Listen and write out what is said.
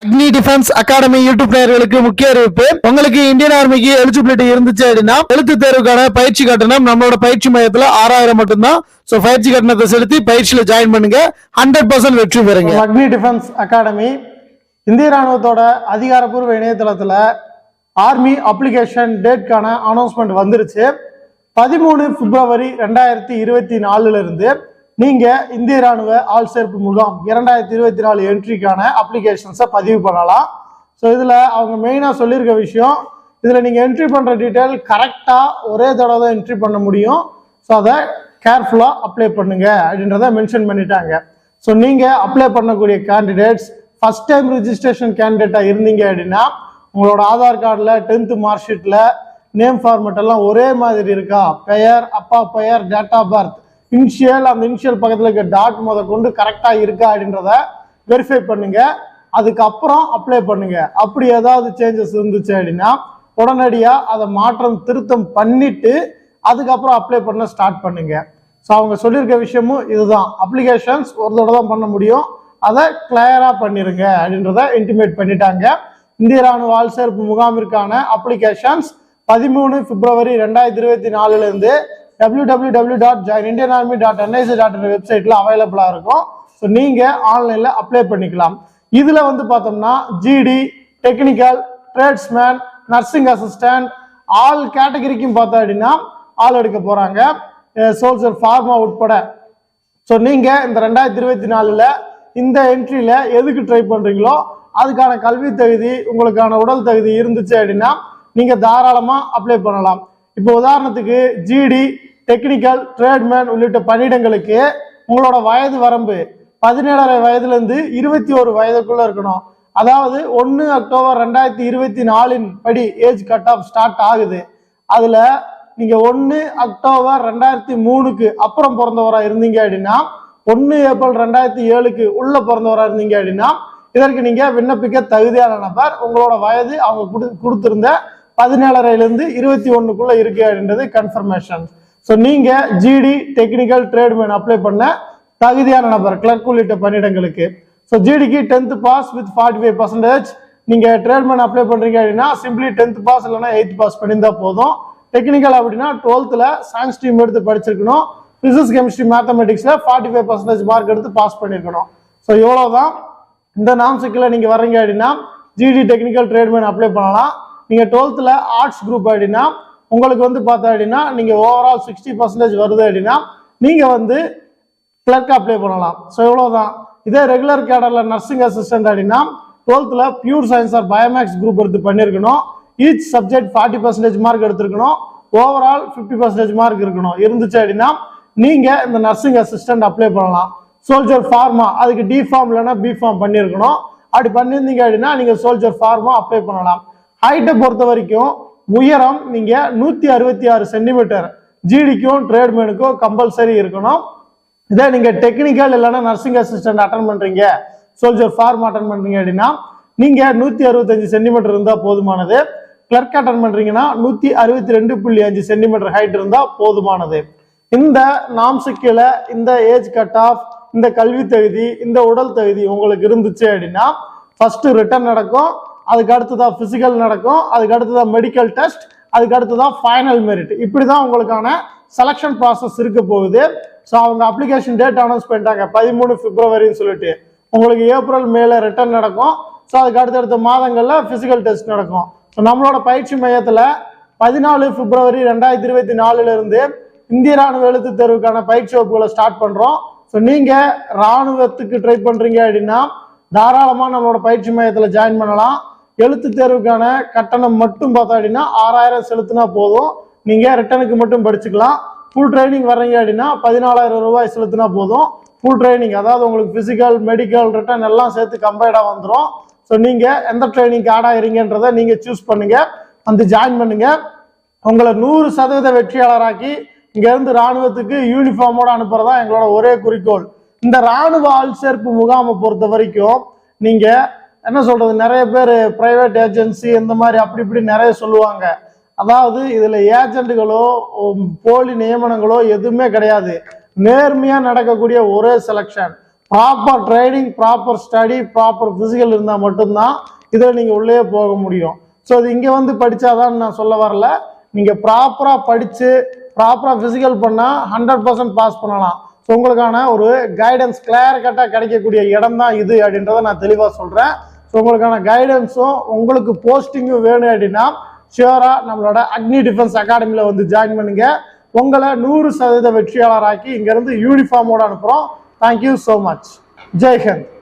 அக்னி defence academy YouTube நேயர்களுக்கு முக்கிய அறிவிப்பு. உங்களுக்கு இந்தியன் ஆர்மிக்கு எலிஜிபிலிட்டி இருந்துச்சு அப்படின்னா எழுத்து தேர்வுக்கான பயிற்சி கட்டணம் நம்மளோட பயிற்சி மையத்துல 6000 மட்டும்தான். சோ பயிற்சி கட்டணத்தை செலுத்தி பயிற்சியில ஜாயின் பண்ணுங்க. 100% வெற்றி பெறுங்க. அக்னி டிஃபென்ஸ் அகாடமி இந்திய ராணுவத்தோட அதிகாரப்பூர்வ இணையதளத்துல ஆர்மி அப்ளிகேஷன் டேட்கான அனௌன்ஸ்மெண்ட் வந்துருச்சு. 13 பிப்ரவரி 2024 இருந்து நீங்க இந்திய ராணுவ ஆள் சேர்ப்பு முகாம் 2024 என்ட்ரிக்கான அப்ளிகேஷன்ஸை பதிவு பண்ணலாம். ஸோ இதுல அவங்க மெயினா சொல்லியிருக்க விஷயம், இதுல நீங்க என்ட்ரி பண்ற டீட்டெயில் கரெக்டா ஒரே தடவை தான் என்ட்ரி பண்ண முடியும். ஸோ அதை கேர்ஃபுல்லா அப்ளை பண்ணுங்க அப்படின்றத மென்ஷன் பண்ணிட்டாங்க. ஸோ நீங்க அப்ளை பண்ணக்கூடிய கேண்டிடேட்ஸ் ஃபர்ஸ்ட் டைம் ரிஜிஸ்ட்ரேஷன் கேண்டிடேட்டா இருந்தீங்க அப்படின்னா உங்களோட ஆதார் கார்டில் 10th மார்க் ஷீட்ல நேம் ஃபார்மேட் எல்லாம் ஒரே மாதிரி இருக்கா, பெயர், அப்பா பெயர், டேட் ஆஃப் பர்த், இனிஷியல், அந்த இனிஷியல் பக்கத்தில் இருக்க டாட் முத கொண்டு கரெக்டா இருக்கா அப்படின்றத வெரிஃபை பண்ணுங்க. அதுக்கப்புறம் அப்ளை பண்ணுங்க. அப்படி ஏதாவது சேஞ்சஸ் இருந்துச்சு அப்படின்னா உடனடியா அதை மாற்றம் திருத்தம் பண்ணிட்டு அதுக்கப்புறம் அப்ளை பண்ண ஸ்டார்ட் பண்ணுங்க. ஸோ அவங்க சொல்லியிருக்க விஷயமும் இதுதான், அப்ளிகேஷன்ஸ் ஒரு தடவை தான் பண்ண முடியும், அதை கிளியரா பண்ணிருங்க அப்படின்றத இன்டிமேட் பண்ணிட்டாங்க. இந்திய ராணுவ ஆள் சேர்ப்பு முகாமிற்கான அப்ளிகேஷன்ஸ் 13 பிப்ரவரி 2024 இருந்து www.joinindianarmy.nic.in வெப்சைட்ல அவைலபிளா இருக்கும். ஸோ நீங்க ஆன்லைன்ல அப்ளை பண்ணிக்கலாம். இதுல வந்து பார்த்தோம்னா GD, technical, tradesman, nursing assistant all கேட்டகரிக்கும் பார்த்தோம் அப்படின்னா ஆள் எடுக்க போறாங்க, சோல்ஜர், ஃபார்மா உட்பட. ஸோ நீங்க இந்த 2024 இந்த என்ட்ரியில எதுக்கு ட்ரை பண்றீங்களோ அதுக்கான கல்வி தகுதி, உங்களுக்கான உடல் தகுதி இருந்துச்சு அப்படின்னா நீங்க தாராளமா அப்ளை பண்ணலாம். இப்போ உதாரணத்துக்கு ஜிடி, டெக்னிக்கல், ட்ரேட்மேன் உள்ளிட்ட பணியிடங்களுக்கு உங்களோட வயது வரம்பு 17.5 வயதுல இருந்து 21 வயதுக்குள்ள இருக்கணும். அதாவது 1 அக்டோபர் 2024 படி ஏஜ் கட் ஆஃப் ஸ்டார்ட் ஆகுது. அதுல நீங்க 1 அக்டோபர் 2003க்கு அப்புறம் பிறந்தவரா இருந்தீங்க அப்படின்னா 1 ஏப்ரல் 2007க்கு உள்ள பிறந்தவரா இருந்தீங்க அப்படின்னா இதற்கு நீங்க விண்ணப்பிக்க தகுதியான நபர். உங்களோட வயது அவங்க கொடுத்திருந்த 17.5 21க்குள்ள இருக்கு அப்படின்றது கன்ஃபர்மேஷன். ஸோ நீங்க ஜிடி, டெக்னிக்கல், ட்ரேட்மேன் அப்ளை பண்ண தகுதியான நபர் கிளர்க் உள்ளிட்ட பணியிடங்களுக்கு. ஸோ ஜிடிக்கு 10th பாஸ் வித் 45%. நீங்க ட்ரேட்மேன் அப்ளை பண்றீங்க அப்படின்னா சிம்பிளி 10th பாஸ் இல்லைன்னா 8th பாஸ் பண்ணியிருந்தா போதும். டெக்னிக்கல் அப்படின்னா 12th சயின்ஸ் ஸ்ட்ரீம் எடுத்து படிச்சிருக்கணும். பிசிக்ஸ், கெமிஸ்ட்ரி, மேத்தமெட்டிக்ஸ்ல 45% மார்க் எடுத்து பாஸ் பண்ணிருக்கணும். ஸோ இவ்வளவுதான். இந்த நாம்ஸுக்குள்ள நீங்க வர்றீங்க அப்படின்னா ஜிடி, டெக்னிக்கல், ட்ரேட்மேன் அப்ளை பண்ணலாம். நீங்க 12th ஆர்ட்ஸ் குரூப் அப்படின்னா உங்களுக்கு வந்து பார்த்தா அப்படின்னா நீங்க ஓவரால் 60% வருது அப்படின்னா நீங்க வந்து கிளர்க் அப்ளை பண்ணலாம். ஸோ இவ்வளவுதான். இதே ரெகுலர் கேடர்ல நர்சிங் அசிஸ்டன்ட் அப்படின்னா 12th pure science or biomaths group எடுத்து பண்ணிருக்கணும். ஈச் சப்ஜெக்ட் 40% மார்க் எடுத்திருக்கணும். ஓவரால் 50% மார்க் இருக்கணும். இருந்துச்சு அப்படின்னா நீங்க இந்த நர்சிங் அசிஸ்டன்ட் அப்ளை பண்ணலாம். சோல்ஜர் ஃபார்மா அதுக்கு டி ஃபார்ம் இல்லைன்னா பி ஃபார்ம் பண்ணிருக்கணும். அப்படி பண்ணியிருந்தீங்க அப்படின்னா நீங்க சோல்ஜர் ஃபார்மா அப்ளை பண்ணலாம். ஹைட்டை பொறுத்த வரைக்கும் உயரம் நீங்க 166 சென்டிமீட்டர் ஜிடிக்கும் ட்ரேட்மேனுக்கும் கம்பல்சரி இருக்கணும். இதே நீங்க டெக்னிக்கல் இல்லைன்னா நர்சிங் அசிஸ்டன்ட் அட்டன் பண்றீங்க, சோல்ஜர் ஃபார்ம் அட்டன் பண்றீங்க அப்படின்னா நீங்க 165 சென்டிமீட்டர் இருந்தா போதுமானது. கிளர்க் அட்டன் பண்றீங்கன்னா 162.5 சென்டிமீட்டர் ஹைட் இருந்தா போதுமானது. இந்த நாம்ஸுக்குல இந்த ஏஜ் கட் ஆஃப், இந்த கல்வி தகுதி, இந்த உடல் தகுதி உங்களுக்கு இருந்துச்சு அப்படின்னா ஃபர்ஸ்ட் ரிட்டன் நடக்கும், அதுக்கு அடுத்ததான் பிசிக்கல் நடக்கும், அதுக்கு அடுத்ததான் மெடிக்கல் டெஸ்ட், அதுக்கு அடுத்ததான் ஃபைனல் மெரிட். இப்படிதான் உங்களுக்கான செலக்ஷன் ப்ராசஸ் இருக்க போகுது. ஸோ அவங்க அப்ளிகேஷன் டேட் அனௌன்ஸ் பண்ணிட்டாங்க 13 பிப்ரவரின்னு சொல்லிட்டு. உங்களுக்கு ஏப்ரல், மேல ரிட்டன் நடக்கும். ஸோ அதுக்கு அடுத்தடுத்த மாதங்கள்ல பிசிக்கல் டெஸ்ட் நடக்கும். ஸோ நம்மளோட பயிற்சி மையத்துல 14 பிப்ரவரி 2024 இருந்து இந்திய ராணுவ எழுத்து தேர்வுக்கான பயிற்சி வகுப்புகளை ஸ்டார்ட் பண்றோம். ஸோ நீங்க ராணுவத்துக்கு ட்ரை பண்றீங்க அப்படின்னா தாராளமா நம்மளோட பயிற்சி மையத்துல ஜாயின் பண்ணலாம். எழுத்து தேர்வுக்கான கட்டணம் மட்டும் பார்த்தா அப்படின்னா 6000 செலுத்தினா போதும். நீங்க ரிட்டனுக்கு மட்டும் படிச்சுக்கலாம். ஃபுல் ட்ரைனிங் வர்றீங்க அப்படின்னா 14,000 ரூபாய் செலுத்தினா போதும். ஃபுல் ட்ரைனிங் அதாவது உங்களுக்கு பிசிக்கல், மெடிக்கல், ரிட்டன் எல்லாம் சேர்த்து கம்பைண்டா வந்துடும். ஸோ நீங்க எந்த ட்ரைனிங்க்கு ஆட் ஆகிறீங்கன்றதை நீங்க சூஸ் பண்ணுங்க, வந்து ஜாயின் பண்ணுங்க. உங்களை 100% வெற்றியாளராக்கி இங்க இருந்து ராணுவத்துக்கு யூனிஃபார்மோட அனுப்புறதா எங்களோட ஒரே குறிக்கோள். இந்த ராணுவ ஆள் சேர்ப்பு முகாமை பொறுத்த வரைக்கும் நீங்க என்ன சொல்றது, நிறைய பேர் பிரைவேட் ஏஜென்சி இந்த மாதிரி அப்படி இப்படி நிறைய சொல்லுவாங்க. அதாவது இதுல ஏஜென்ட்டுகளோ போலி நியமனங்களோ எதுவுமே கிடையாது. நேர்மையா நடக்கக்கூடிய ஒரே selection. Proper training, proper study, proper physical இருந்தால் மட்டும்தான் இதில் நீங்கள் உள்ளே போக முடியும். ஸோ இது இங்கே வந்து படித்தாதான் நான் சொல்ல வரல. நீங்கள் ப்ராப்பராக படித்து ப்ராப்பராக ஃபிசிக்கல் பண்ணால் 100% பாஸ் பண்ணலாம். ஸோ உங்களுக்கான ஒரு கைடன்ஸ் கிளியர் கட்டாக கிடைக்கக்கூடிய இடம் தான் இது அப்படின்றத நான் தெளிவாக சொல்கிறேன். ஸோ உங்களுக்கான கைடன்ஸும் உங்களுக்கு போஸ்டிங்கும் வேணும் அப்படின்னா ஷியோராக நம்மளோட அக்னி டிஃபென்ஸ் அகாடமியில் வந்து ஜாயின் பண்ணுங்க. உங்களை 100% வெற்றியாளராக்கி இங்கேருந்து யூனிஃபார்மோடு அனுப்புகிறோம். Thank you so much. Jai Hind.